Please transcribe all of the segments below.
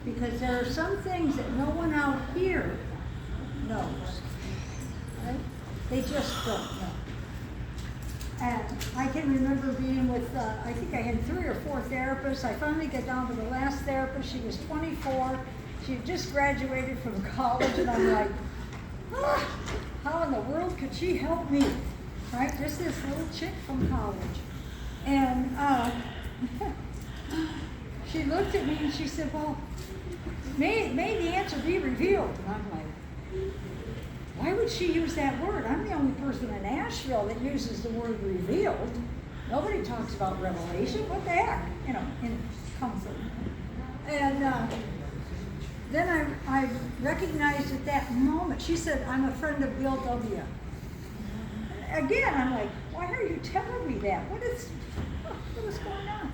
Because there are some things that no one out here knows. Right? They just don't know. And I can remember being with, I think I had 3 or 4 therapists. I finally got down to the last therapist. She was 24. She had just graduated from college, and I'm like, how in the world could she help me? Right? Just this little chick from college. And she looked at me and she said, well, may the answer be revealed? And I'm like, why would she use that word? I'm the only person in Asheville that uses the word revealed. Nobody talks about revelation. What the heck? You know, in comfort. And then I recognized at that moment, she said, I'm a friend of Bill W. Again, I'm like, why are you telling me that? What is going on?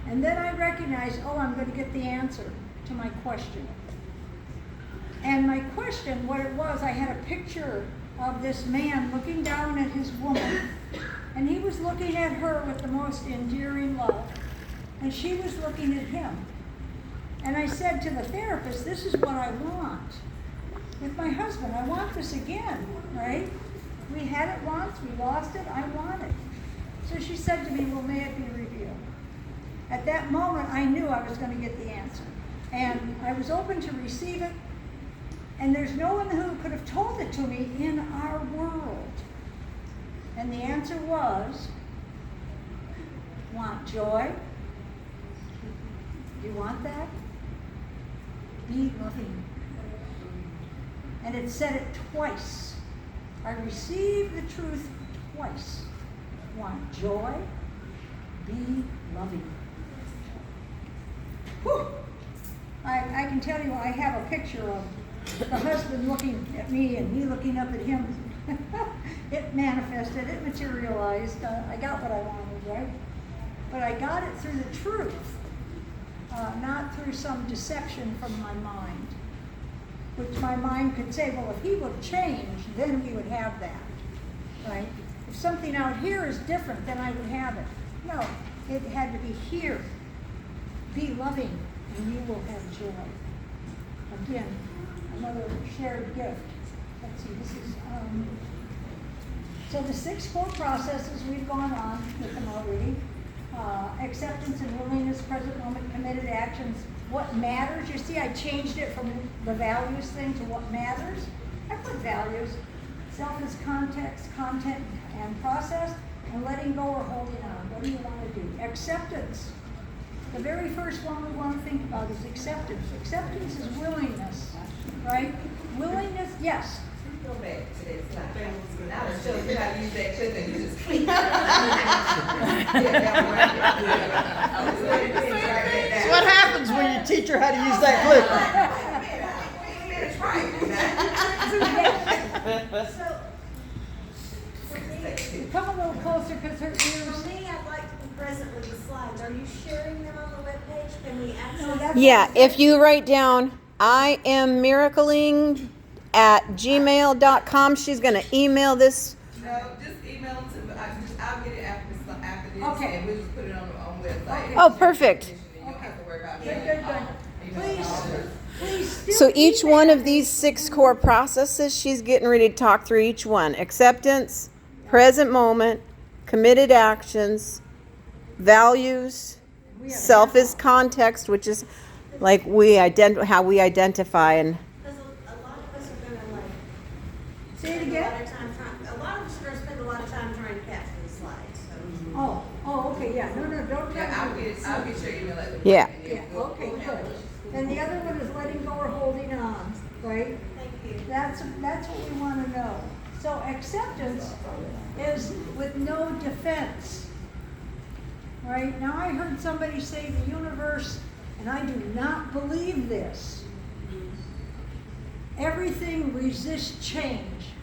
And then I recognized, oh, I'm going to get the answer to my question. And my question, what it was, I had a picture of this man looking down at his woman, and he was looking at her with the most endearing love, and she was looking at him. And I said to the therapist, this is what I want. With my husband, I want this again, right? We had it once, we lost it, I want it. So she said to me, well, may it be revealed? At that moment, I knew I was going to get the answer. And I was open to receive it. And there's no one who could have told it to me in our world. And the answer was, want joy? Do you want that? Be loving. And it said it twice. I received the truth twice. Want joy? Be loving. Whew. I can tell you, I have a picture of the husband looking at me and me looking up at him. It manifested, it materialized. I got what I wanted, right? But I got it through the truth, not through some deception from my mind, which my mind could say, well, if he would change, then we would have that, right? If something out here is different, then I would have it. No, it had to be here. Be loving, and you will have joy. Again, another shared gift. Let's see, this is, so the 6 core processes we've gone on with them already. Acceptance and willingness, present moment, committed actions, what matters. You see, I changed it from the values thing to what matters. I put values. Self is context, content, and process, and letting go or holding on. What do you want to do? Acceptance. The very first one we want to think about is acceptance. Acceptance is willingness, right? Willingness, yes. Go back to that slide. Now it shows you how to use that clip and you just clean. So what happens when you teach her how to use that clip? So, come a little closer because her ears. For me, I'd like to be present with the slides. Are you sharing them on the webpage? Can we access them? Yeah, if you write down, I am miracling at gmail.com, she's going to email this. No, just email them to, I'll get it after this, Okay. and we'll just put it on the website. Okay. Oh, perfect. You don't have to worry about Good, that. good, good. Please still So each email one of me. these 6 core processes, she's getting ready to talk through each one. Acceptance, present moment, committed actions, values, self is context, which is like how we identify. And Because a lot of us are going to like Say it spend again. a lot of time trying. A lot of us are going to spend a lot of time trying to capture the slides. So. Oh, okay, yeah. No, don't try Yeah, to I'll get your email at the. Yeah. Yeah, okay, good. And the other one is letting go or holding on, right? Thank you. That's what we want to know. So acceptance is with no defense. Right? Now I heard somebody say the universe, and I do not believe this. Everything resists change.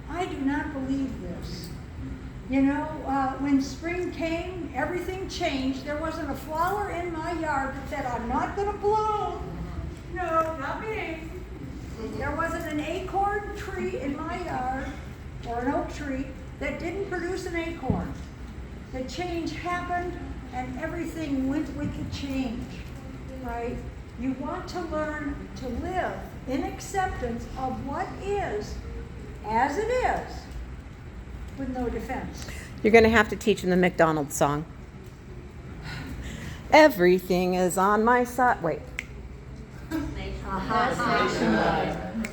I do not believe this. You know, when spring came, everything changed. There wasn't a flower in my yard that said, I'm not going to bloom. No, not me. There wasn't an acorn tree in my yard, or an oak tree, that didn't produce an acorn. The change happened, and everything went with the change, right? You want to learn to live in acceptance of what is as it is with no defense. You're going to have to teach them the McDonald's song. Everything is on my side. Wait.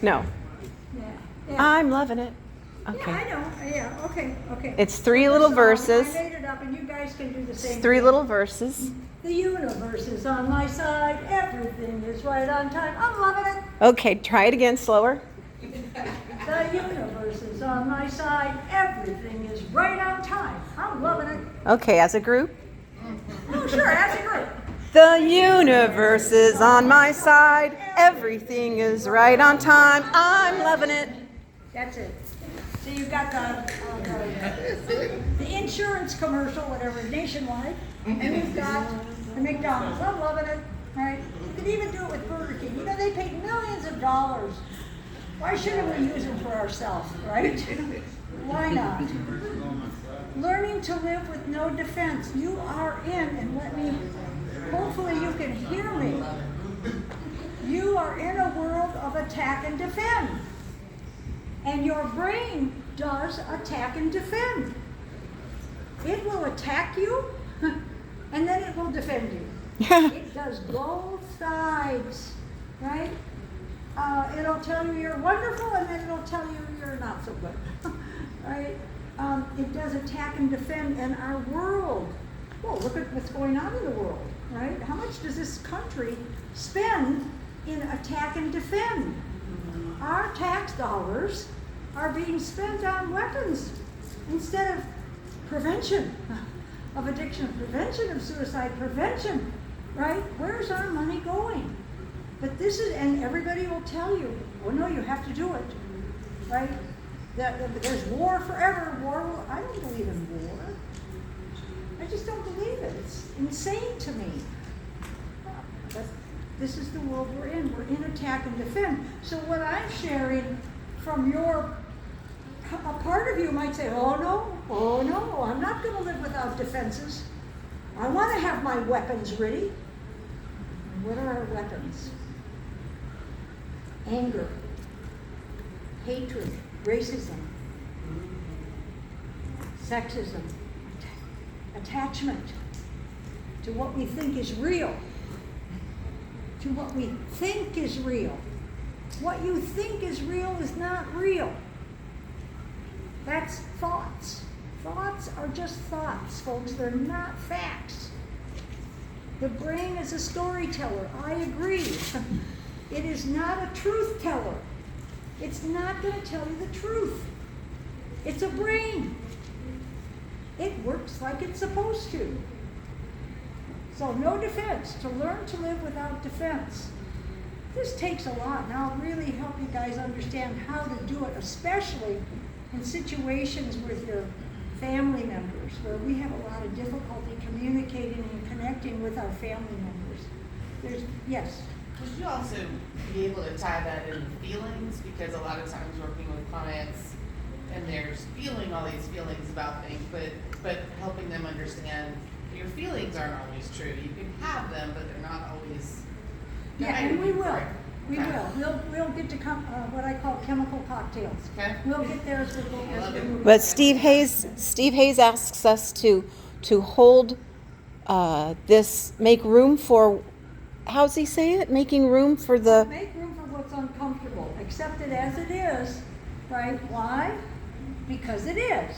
No. Yeah. I'm loving it. Okay. Yeah, I know. Yeah, okay. It's 3 little verses. I made it up, and you guys can do the same. It's 3 thing. little verses. The universe is on my side. Everything is right on time. I'm loving it. Okay, try it again slower. The universe is on my side. Everything is right on time. I'm loving it. Okay, as a group. Oh, sure, as a group. The universe is on my side. Everything is right on time. I'm loving it. That's it. So you've got the insurance commercial, whatever, nationwide, and you've got the McDonald's. I'm loving it, right? You could even do it with Burger King. You know, they paid millions of dollars. Why shouldn't we use them for ourselves, right? Why not? Learning to live with no defense. You are in, and hopefully you can hear me. You are in a world of attack and defend. And your brain does attack and defend. It will attack you, and then it will defend you. It does both sides, right? It'll tell you you're wonderful, and then it'll tell you you're not so good, right? It does attack and defend in our world. Well, look at what's going on in the world, right? How much does this country spend in attack and defend? Our tax dollars are being spent on weapons instead of prevention of addiction, prevention of suicide, prevention, right? Where's our money going? But this is, and everybody will tell you, oh no, you have to do it, right? There's war forever. I don't believe in war. I just don't believe it. It's insane to me. But this is the world we're in. We're in attack and defend. So what I'm sharing from a part of you might say, oh no, I'm not going to live without defenses. I want to have my weapons ready. What are our weapons? Anger, hatred, racism, sexism, attachment to what we think is real, to what we think is real. What you think is real is not real. That's thoughts. Thoughts are just thoughts, folks. They're not facts. The brain is a storyteller. I agree. It is not a truth teller. It's not going to tell you the truth. It's a brain. It works like it's supposed to. So no defense. To learn to live without defense. This takes a lot, and I'll really help you guys understand how to do it, especially in situations with your family members, where we have a lot of difficulty communicating and connecting with our family members. Yes? Would you also be able to tie that in feelings? Because a lot of times working with clients, and they're feeling all these feelings about things, but helping them understand your feelings aren't always true. You can have them, but they're not always. Yeah, and we will. Right. We Okay. will. We'll get to what I call chemical cocktails. Okay. We'll get there as we go. As we move. But Steve Hayes asks us to hold make room for, how's he say it? Making room for the, Make room for what's uncomfortable. Accept it as it is, right? Why? Because it is.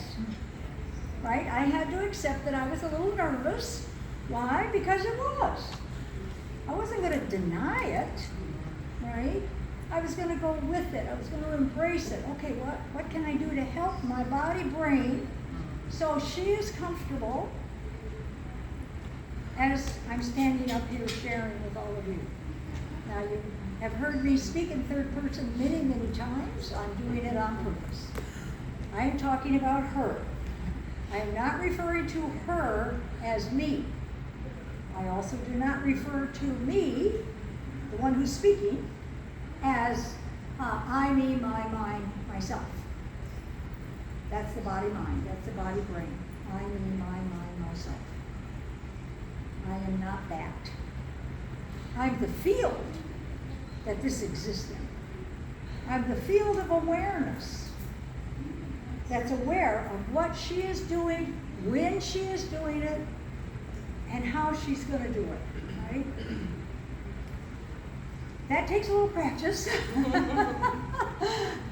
Right? I had to accept that I was a little nervous. Why? Because it was. I wasn't going to deny it, right? I was going to go with it. I was going to embrace it. Okay, what can I do to help my body, brain, so she is comfortable as I'm standing up here sharing with all of you. Now, you have heard me speak in third person many, many times. I'm doing it on purpose. I am talking about her. I am not referring to her as me. I also do not refer to me, the one who's speaking, as I, me, my, mine, myself. That's the body mind. That's the body brain. I, me, my, mine, myself. I am not that. I'm the field that this exists in. I'm the field of awareness that's aware of what she is doing, when she is doing it, and how she's going to do it, right? That takes a little practice.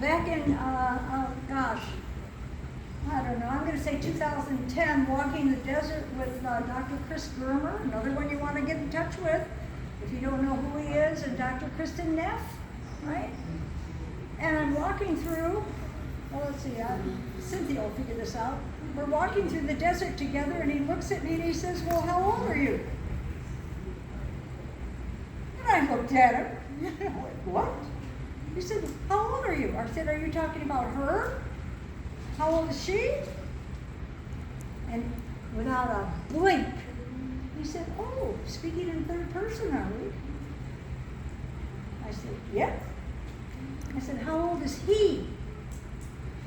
Back in, I don't know, I'm going to say 2010, walking the desert with Dr. Chris Germer, another one you want to get in touch with if you don't know who he is, and Dr. Kristen Neff, right? And I'm walking through, well, let's see, Cynthia will figure this out. We're walking through the desert together, and he looks at me and he says, well, how old are you? And I looked at him. I went, what? He said, how old are you? I said, are you talking about her? How old is she? And without a blink, he said, oh, speaking in third person, are we? I said, yep. I said, how old is he?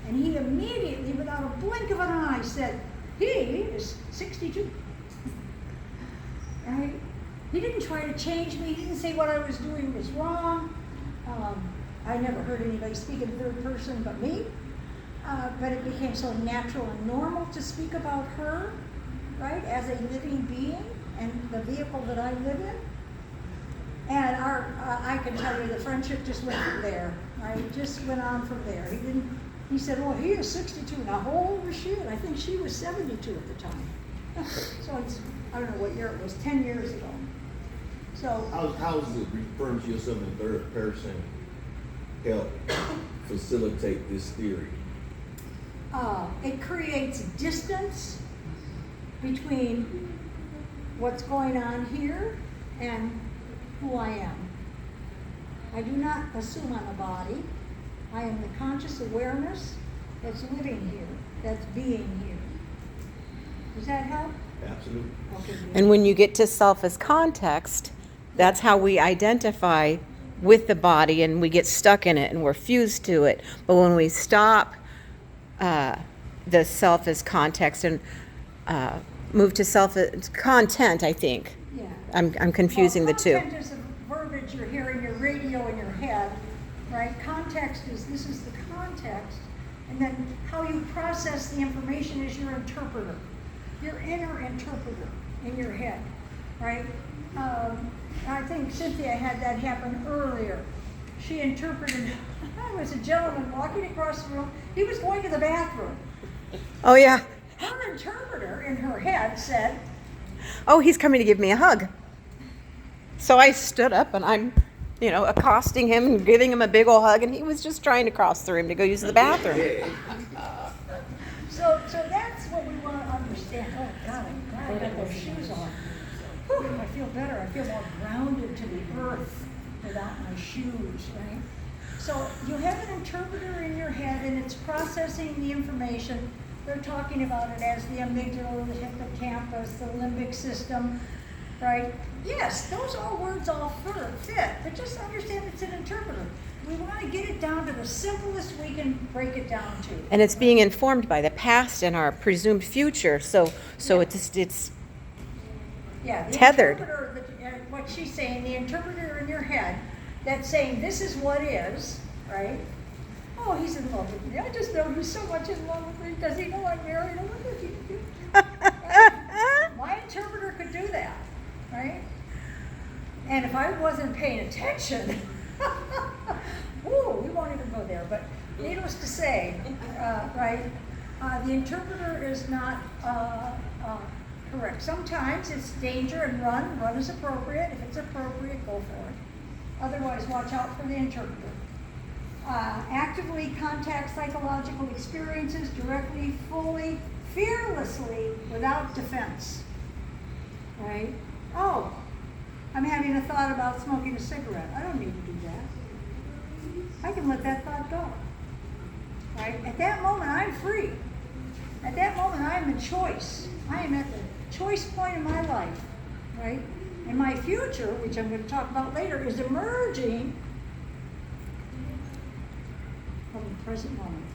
And he immediately, without a blink of an eye, said, he is 62. Right? He didn't try to change me. He didn't say what I was doing was wrong. I never heard anybody speak in third person but me. But it became so natural and normal to speak about her, right, as a living being and the vehicle that I live in. And I can tell you the friendship just went from there, right? It just went on from there. He said, well, he is 62. Now, how old was she? And I think she was 72 at the time. So it's, I don't know what year it was, 10 years ago. So. How does it referring to yourself in third person help facilitate this theory? It creates distance between what's going on here and who I am. I do not assume I'm a body. I am the conscious awareness that's living here, that's being here. Does that help? Absolutely. Okay, good. And when you get to self as context, that's how we identify with the body and we get stuck in it and we're fused to it. But when we stop the self as context and move to self as content, I think. Yeah. I'm confusing the two. Content is the verbiage you're hearing, your radio in your head, right? Context is, this is the context, and then how you process the information is your interpreter, your inner interpreter in your head, right? I think Cynthia had that happen earlier. She interpreted, there was a gentleman walking across the room, he was going to the bathroom. Oh, yeah. Her interpreter in her head said, Oh, he's coming to give me a hug. So I stood up and I'm, accosting him and giving him a big old hug, and he was just trying to cross the room to go use the bathroom. So that's what we want to understand. Oh, God, I'm glad I got those shoes on. Whew, I feel better. I feel more grounded to the earth without my shoes, right? So you have an interpreter in your head, and it's processing the information. They're talking about it as the amygdala, the hippocampus, the limbic system, right? Yes, those all words all fit, but just understand it's an interpreter. We want to get it down to the simplest we can break it down to. And it's being informed by the past and our presumed future. So it's Yeah, the tethered. interpreter, what she's saying, the interpreter in your head that's saying this is what is, right? Oh, he's in love with me. I just know he's so much in love with me. Does he know I'm married? I wonder if he can do that. My interpreter could do that, right? And if I wasn't paying attention, ooh, we won't even go there. But needless to say, right, the interpreter is not correct. Sometimes it's danger and run. Run is appropriate. If it's appropriate, go for it. Otherwise, watch out for the interpreter. Actively contact psychological experiences directly, fully, fearlessly, without defense. Right? Oh, I'm having a thought about smoking a cigarette. I don't need to do that. I can let that thought go. Right? At that moment, I'm free. At that moment, I'm in choice. I am at the choice point in my life. Right? And my future, which I'm going to talk about later, is emerging from the present moment.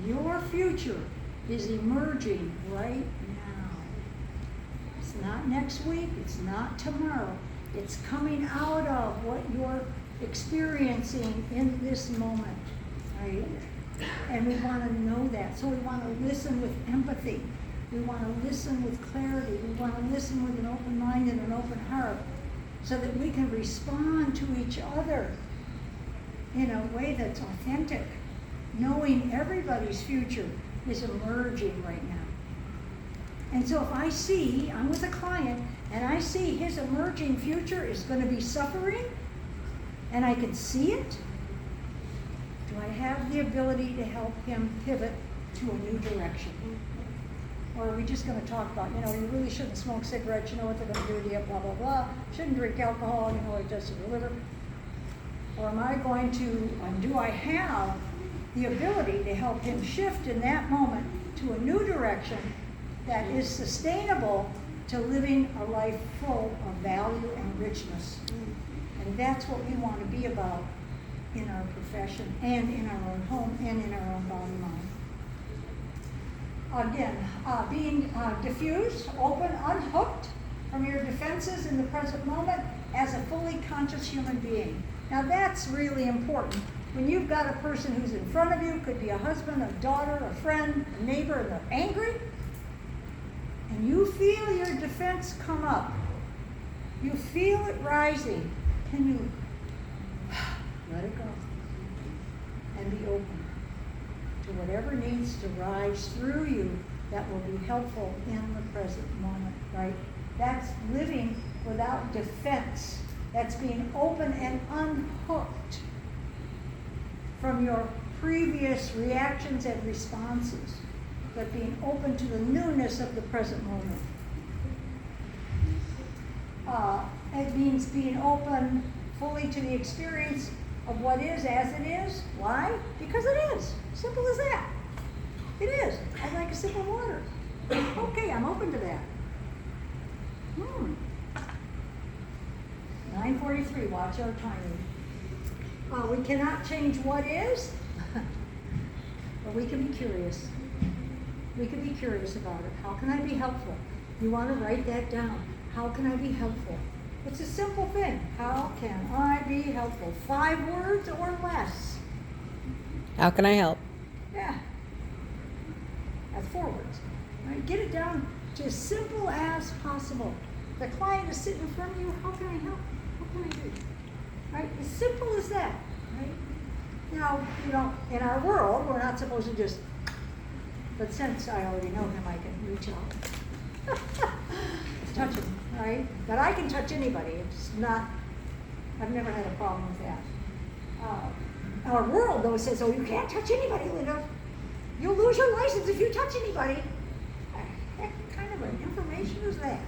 Your future is emerging right now. It's not next week, it's not tomorrow. It's coming out of what you're experiencing in this moment, right? And we want to know that. So we want to listen with empathy. We want to listen with clarity. We want to listen with an open mind and an open heart so that we can respond to each other in a way that's authentic, knowing everybody's future is emerging right now. And so if I see, I'm with a client, and I see his emerging future is going to be suffering, and I can see it, do I have the ability to help him pivot to a new direction? Or are we just going to talk about, you really shouldn't smoke cigarettes, you know what they're going to do to you, blah, blah, blah. Shouldn't drink alcohol, you know what it does to the liver. Or am I going to, do I have the ability to help him shift in that moment to a new direction that is sustainable to living a life full of value and richness? And that's what we want to be about in our profession and in our own home and in our own body mind. Again, being diffused, open, unhooked from your defenses in the present moment as a fully conscious human being. Now that's really important. When you've got a person who's in front of you, could be a husband, a daughter, a friend, a neighbor, and they're angry, and you feel your defense come up, you feel it rising, can you let it go and be open to whatever needs to rise through you that will be helpful in the present moment, right? That's living without defense. That's being open and unhooked from your previous reactions and responses, but being open to the newness of the present moment. It means being open fully to the experience of what is as it is. Why? Because it is. Simple as that. It is. I like a sip of water. Okay, I'm open to that. 9:43, watch our timing. We cannot change what is, but we can be curious. We can be curious about it. How can I be helpful? You want to write that down. How can I be helpful? It's a simple thing. How can I be helpful? 5 words or less. How can I help? Yeah. That's 4 words. Right? Get it down to as simple as possible. The client is sitting in front of you. How can I help? What can I do? Right? As simple as that. Right? Now, in our world, we're not supposed to just, but since I already know him, I can reach out. Touch him, right? But I can touch anybody. It's not, I've never had a problem with that. Our world, though, says, oh, you can't touch anybody, Linda. You'll lose your license if you touch anybody. What kind of an information is that?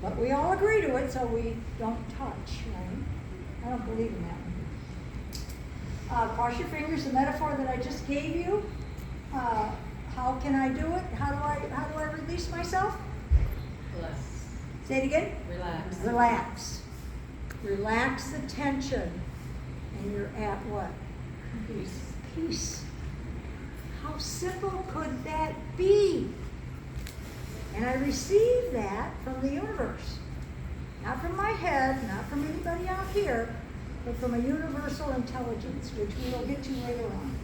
But we all agree to it, so we don't touch, right? I don't believe in that one. Cross your fingers, the metaphor that I just gave you. How can I do it? How do I release myself? Relax. Say it again. Relax. Relax. Relax the tension. And you're at what? Peace. Peace. How simple could that be? And I receive that from the universe. Not from my head, not from anybody out here, but from a universal intelligence, which we will get to later on.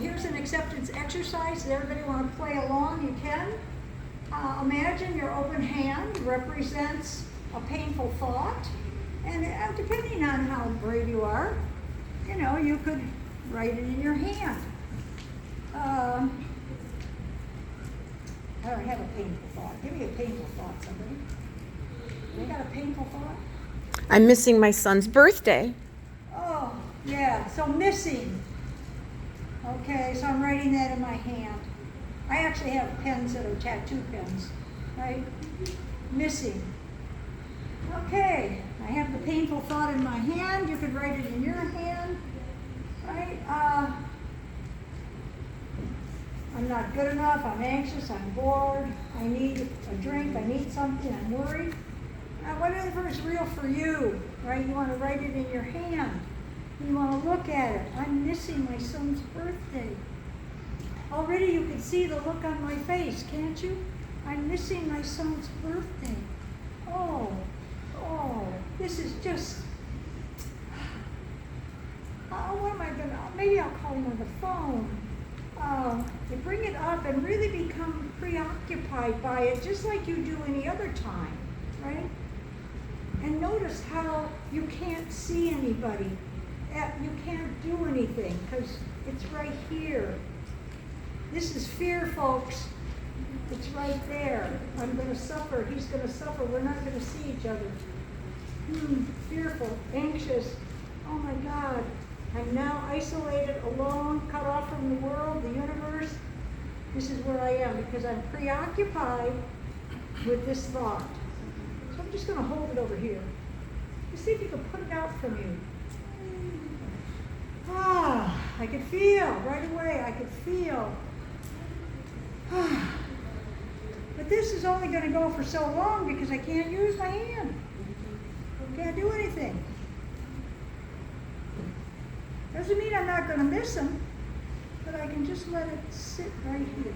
Here's an acceptance exercise. Does everybody want to play along? You can. Imagine your open hand represents a painful thought. And depending on how brave you are, you could write it in your hand. I don't have a painful thought. Give me a painful thought, somebody. You got a painful thought? I'm missing my son's birthday. Oh, yeah, so missing. Okay, so I'm writing that in my hand. I actually have pens that are tattoo pens, right? Missing. Okay, I have the painful thought in my hand. You could write it in your hand, right? I'm not good enough. I'm anxious. I'm bored. I need a drink. I need something. I'm worried. Whatever is real for you, right? You want to write it in your hand. You want to look at it. I'm missing my son's birthday. Already you can see the look on my face, can't you? I'm missing my son's birthday. Oh, this is just, what am I gonna, maybe I'll call him on the phone. You bring it up and really become preoccupied by it, just like you do any other time, right? And notice how you can't see anybody. You can't do anything because it's right here. This is fear, folks. It's right there. I'm going to suffer. He's going to suffer. We're not going to see each other. Fearful, anxious. Oh my God. I'm now isolated, alone, cut off from the world, the universe. This is where I am because I'm preoccupied with this thought. So I'm just going to hold it over here. Let's see if you can put it out from you. I could feel right away. I could feel. But this is only going to go for so long because I can't use my hand. I can't do anything. Doesn't mean I'm not going to miss him, but I can just let it sit right here.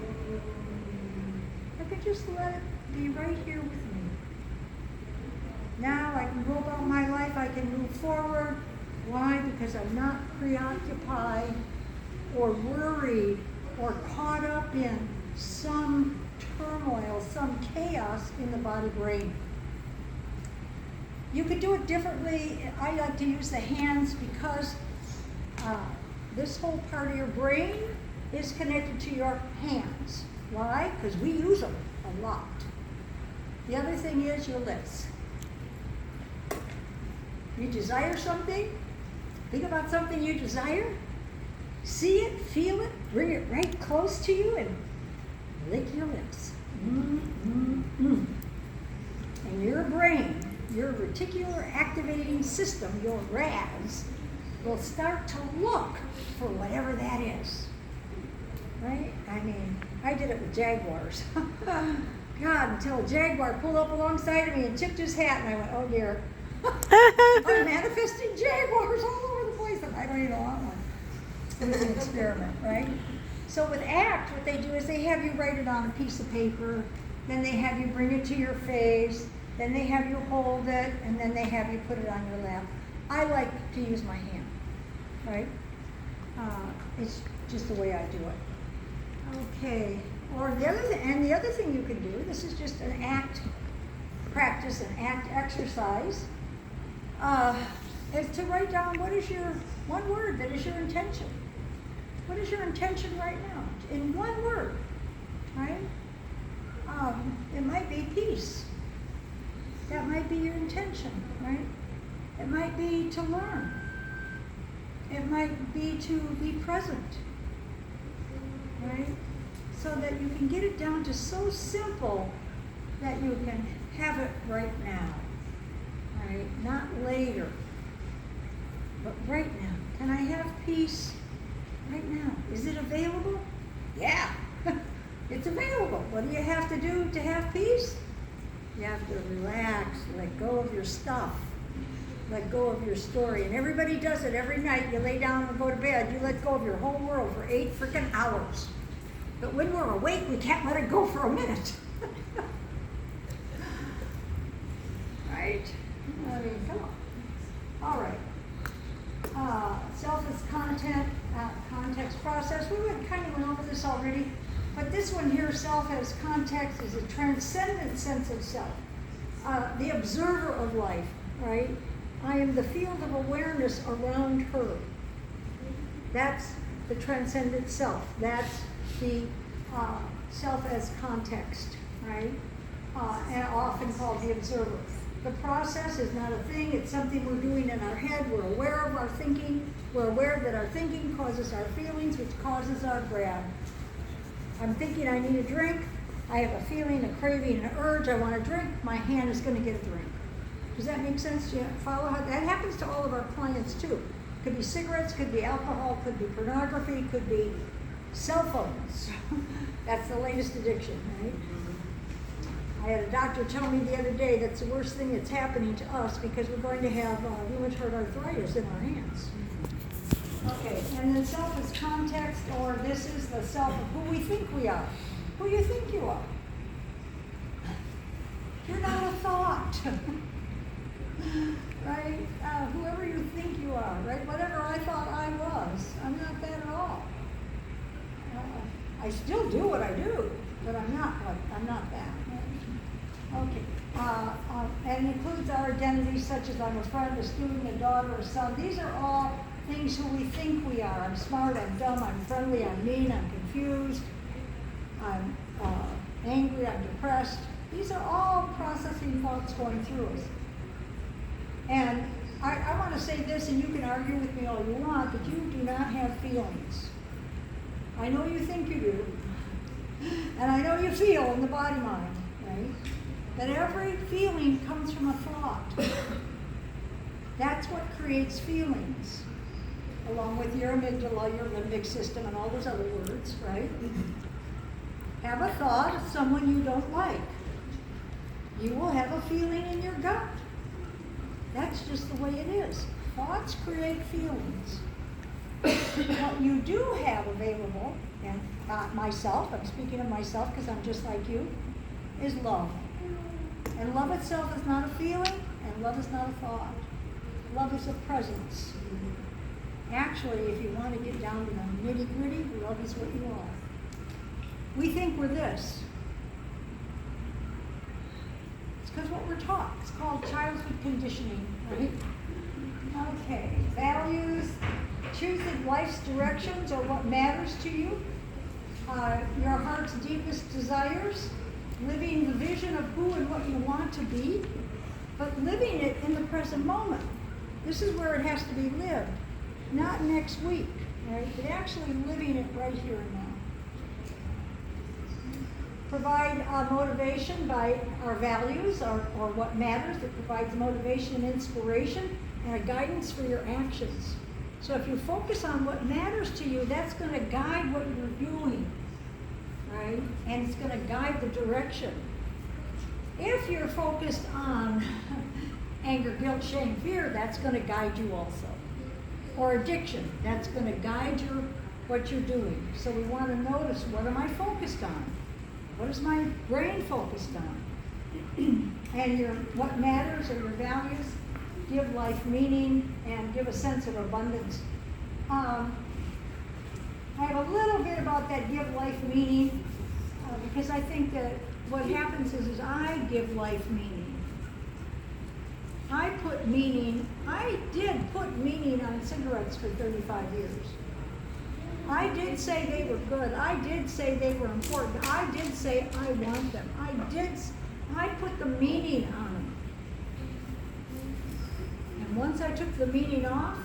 I can just let it be right here with me. Now I can go about my life. I can move forward. Why? Because I'm not preoccupied or worried or caught up in some turmoil, some chaos in the body brain. You could do it differently. I like to use the hands because this whole part of your brain is connected to your hands. Why? Because we use them a lot. The other thing is your lips. You desire something, think about something you desire, see it, feel it, bring it right close to you and lick your lips. And your brain, your reticular activating system, your RAS, will start to look for whatever that is. Right? I mean, I did it with jaguars. God, until a jaguar pulled up alongside of me and tipped his hat and I went, oh dear. I'm manifesting jaguars all over the place and I don't even want one. It was an experiment, right? So with ACT, what they do is they have you write it on a piece of paper, then they have you bring it to your face, then they have you hold it, and then they have you put it on your lap. I like to use my hand, right? It's just the way I do it. Okay, or the other thing you can do, this is just an ACT practice, an ACT exercise, is to write down what is your one word that is your intention. What is your intention right now? In one word, right? It might be peace. That might be your intention, right? It might be to learn. It might be to be present, right? So that you can get it down to so simple that you can have it right now, right? Not later, but right now. Can I have peace right now? Is it available? Yeah, it's available. What do you have to do to have peace? You have to relax, let go of your stuff, let go of your story. And everybody does it every night. You lay down and go to bed, you let go of your whole world for 8 freaking hours. But when we're awake, we can't let it go for a minute. Right? I mean, come on. All right. Self is content, context process. We kind of went over this already, but this one here, self as context, is a transcendent sense of self. The observer of life, right? I am the field of awareness around her. That's the transcendent self. That's the self as context, right? And often called the observer. The process is not a thing, it's something we're doing in our head. We're aware of our thinking. We're aware that our thinking causes our feelings, which causes our grab. I'm thinking I need a drink. I have a feeling, a craving, an urge. I want a drink. My hand is going to get a drink. Does that make sense? Do you follow how that happens to all of our clients too? Could be cigarettes, could be alcohol, could be pornography, could be cell phones. That's the latest addiction, right? I had a doctor tell me the other day that's the worst thing that's happening to us because we're going to have rheumatoid arthritis in our hands. Okay, and then self is context, or this is the self of who we think we are. Who you think you are. You're not a thought. Right? Whoever you think you are, right? Whatever I thought I was, I'm not that at all. I still do what I do, but I'm not that. Okay. And it includes our identities such as I'm a friend, a student, a daughter, a son. These are all things who we think we are. I'm smart, I'm dumb, I'm friendly, I'm mean, I'm confused, I'm angry, I'm depressed. These are all processing thoughts going through us. And I want to say this, and you can argue with me all you want, but you do not have feelings. I know you think you do, and I know you feel in the body mind, right? But every feeling comes from a thought. That's what creates feelings, along with your amygdala, your limbic system, and all those other words, right? Have a thought of someone you don't like. You will have a feeling in your gut. That's just the way it is. Thoughts create feelings. What you do have available, and myself, I'm speaking of myself because I'm just like you, is love. And love itself is not a feeling, and love is not a thought. Love is a presence. Actually, if you want to get down to the nitty-gritty, love is what you are. We think we're this. It's because what we're taught. It's called childhood conditioning, right? Okay, values, choosing life's directions or what matters to you, your heart's deepest desires, living the vision of who and what you want to be, but living it in the present moment. This is where it has to be lived, not next week, right? But actually living it right here and now. Provide motivation by our values or what matters. It provides motivation and inspiration and a guidance for your actions. So if you focus on what matters to you, that's going to guide what you're doing, right? And it's going to guide the direction. If you're focused on anger, guilt, shame, fear, that's going to guide you also. Or addiction, that's going to guide what you're doing. So we want to notice, what am I focused on? What is my brain focused on? And what matters are your values. Give life meaning and give a sense of abundance. I have a little bit about that give life meaning because I think that what happens is I give life meaning. I did put meaning on cigarettes for 35 years. I did say they were good. I did say they were important. I did say I want them. I put the meaning on them. And once I took the meaning off,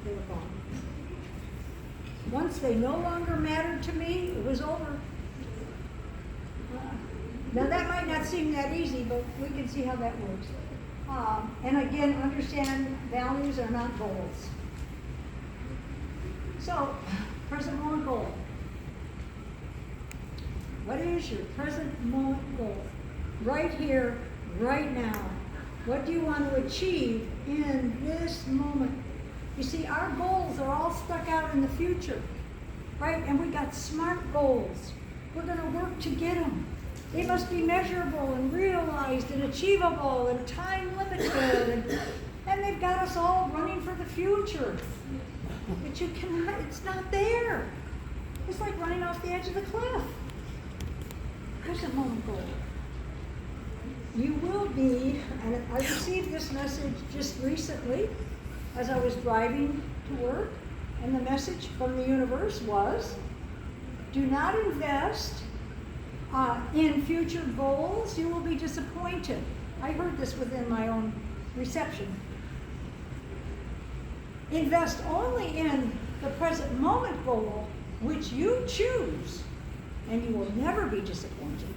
they were gone. Once they no longer mattered to me, it was over. Now that might not seem that easy, but we can see how that works. And again, understand values are not goals. So, present moment goal. What is your present moment goal? Right here, right now. What do you want to achieve in this moment? You see, our goals are all stuck out in the future, right? And we got SMART goals. We're going to work to get them. They must be measurable and realized and achievable and time limited. And they've got us all running for the future. But it's not there. It's like running off the edge of the cliff. Present moment goal. You will be, and I received this message just recently as I was driving to work, and the message from the universe was, do not invest in future goals, you will be disappointed. I heard this within my own reception. Invest only in the present moment goal, which you choose, and you will never be disappointed.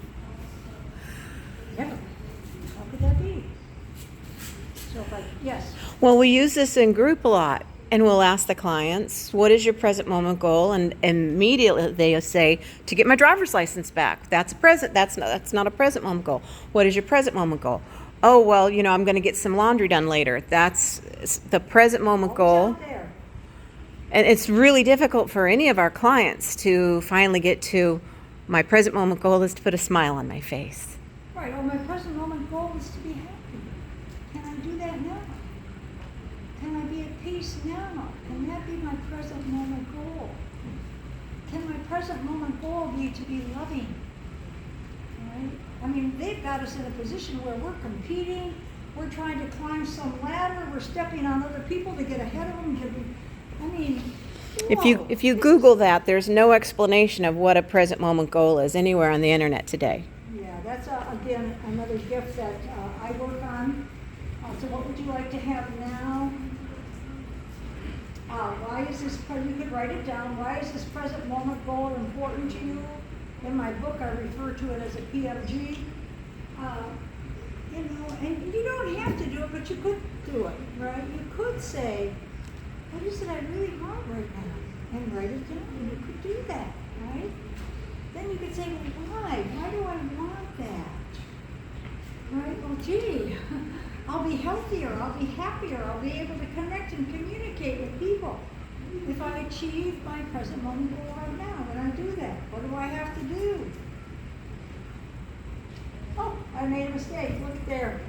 Never. How could that be? So yes. Well, we use this in group a lot, and we'll ask the clients, what is your present moment goal? And immediately they say, to get my driver's license back. That's not a present moment goal. What is your present moment goal? Oh, well, I'm going to get some laundry done later. That's the present moment goal. And it's really difficult for any of our clients to finally get to, my present moment goal is to put a smile on my face. Right, oh, my present moment goal is to be happy. Can I do that now? Can I be at peace now? Can that be my present moment goal? Can my present moment goal be to be loving? Right? I mean, they've got us in a position where we're competing, we're trying to climb some ladder, we're stepping on other people to get ahead of them. I mean, whoa. If you Google that, there's no explanation of what a present moment goal is anywhere on the internet today. Yeah, that's again another gift that I work on. So what would you like to have now? Why is this, you could write it down, why is this present moment goal important to you? In my book, I refer to it as a PMG. You know, and you don't have to do it, but you could do it, right? You could say, what is it I really want right now? And write it down. You could do that, right? Then you could say, well, why? Why do I want that? Right? Well, gee, I'll be healthier, I'll be happier, I'll be able to connect and communicate with people. If I achieve my present moment goal right now, when I do that, what do I have to do? Oh, I made a mistake. Look there.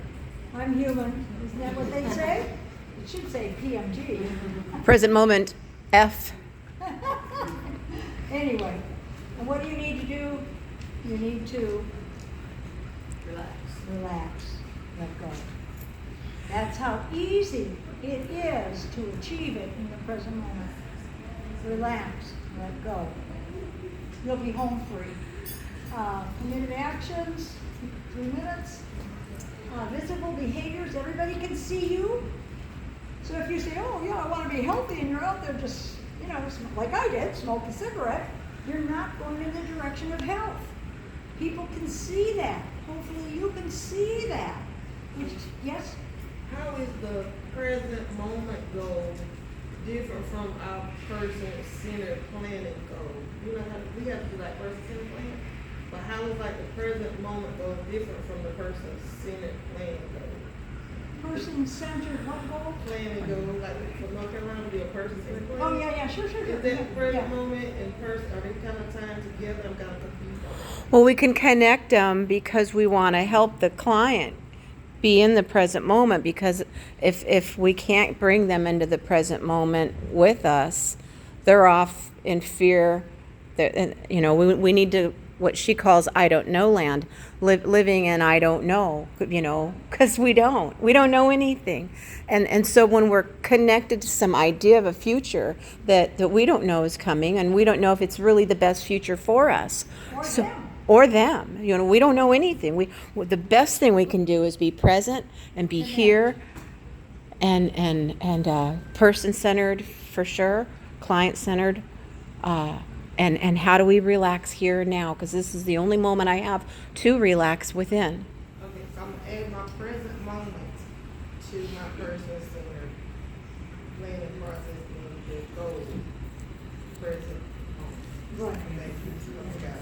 I'm human. Isn't that what they say? It should say PMG. Present moment F. Anyway, and what do you need to do? You need to relax, let go. That's how easy it is to achieve it in the present moment. Relax, let go. You'll be home free. Committed actions, 3 minutes. Visible behaviors, everybody can see you. So if you say, oh yeah, I want to be healthy, and you're out there just, you know, like I did, smoke a cigarette, you're not going in the direction of health. People can see that. Hopefully you can see that. Yes? How is the present moment goal different from our person-centered planning goal? You know how we have to do like person-centered plan, but how is like the present moment goal different from the person-centered planning goal? Person-centered what goal? Planning goal, like for North Carolina, would be a person-centered plan. Oh, yeah, sure. Is that present Yeah. moment and person, are they kind of tied together? I'm kind of confused on that. Well, we can connect them because we want to help the client be in the present moment, because if we can't bring them into the present moment with us, they're off in fear. You know, we need to, what she calls I don't know land, living in I don't know, you know, because we don't know anything. And so when we're connected to some idea of a future that we don't know is coming, and we don't know if it's really the best future for us. Or them. You know, we don't know anything. The best thing we can do is be present and be here, and person-centered for sure, client-centered, and how do we relax here now? Because this is the only moment I have to relax within. Okay, so I'm gonna add my present moment to my person-centered planning process and the goal. Present moment. Right. Thank you. Okay.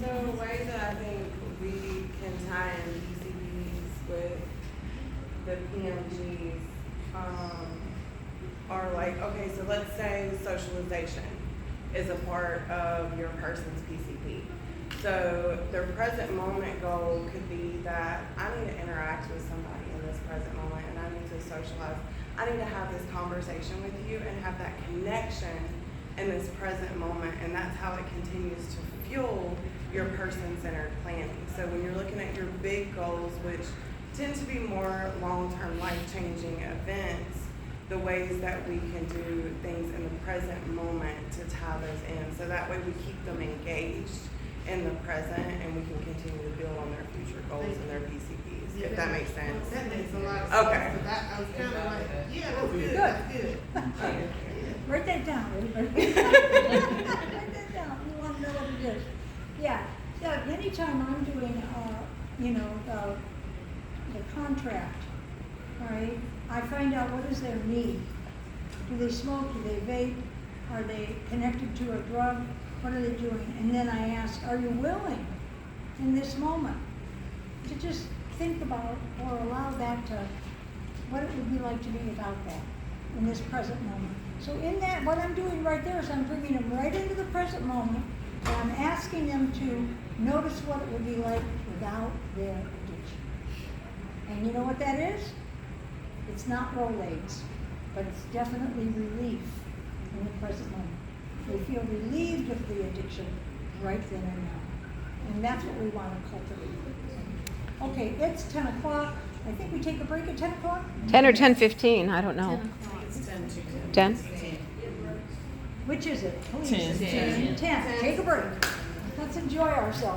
So ways that I think we can tie in PCBs with the PMGs are like, okay, so let's say socialization is a part of your person's PCP. So their present moment goal could be that I need to interact with somebody in this present moment, and I need to socialize. I need to have this conversation with you and have that connection in this present moment, and that's how it continues to fuel your person-centered planning. So when you're looking at your big goals, which tend to be more long-term life-changing events, the ways that we can do things in the present moment to tie those in. So that way we keep them engaged in the present, and we can continue to build on their future goals and their PCPs, if that makes sense. That makes a lot of sense. Okay. I was kind of like, yeah, that's good, Good. that's good. Write that down, everybody. Write that down. You want to know what it is. Yeah. Anytime I'm doing, the contract, right? I find out what is their need. Do they smoke? Do they vape? Are they connected to a drug? What are they doing? And then I ask, are you willing in this moment to just think about or allow that to, what it would be like to be without that in this present moment? So in that, what I'm doing right there is I'm bringing them right into the present moment, and I'm asking them to notice what it would be like without their addiction. And you know what that is? It's not Rolaids, but it's definitely relief in the present moment. They feel relieved of the addiction right then and now. And that's what we want to cultivate. Okay, it's 10 o'clock. I think we take a break at 10 o'clock? 10 or 10:15, I don't know. It's 10 to 10? Which is it? Please. 10. 10. Take a break. Let's enjoy ourselves.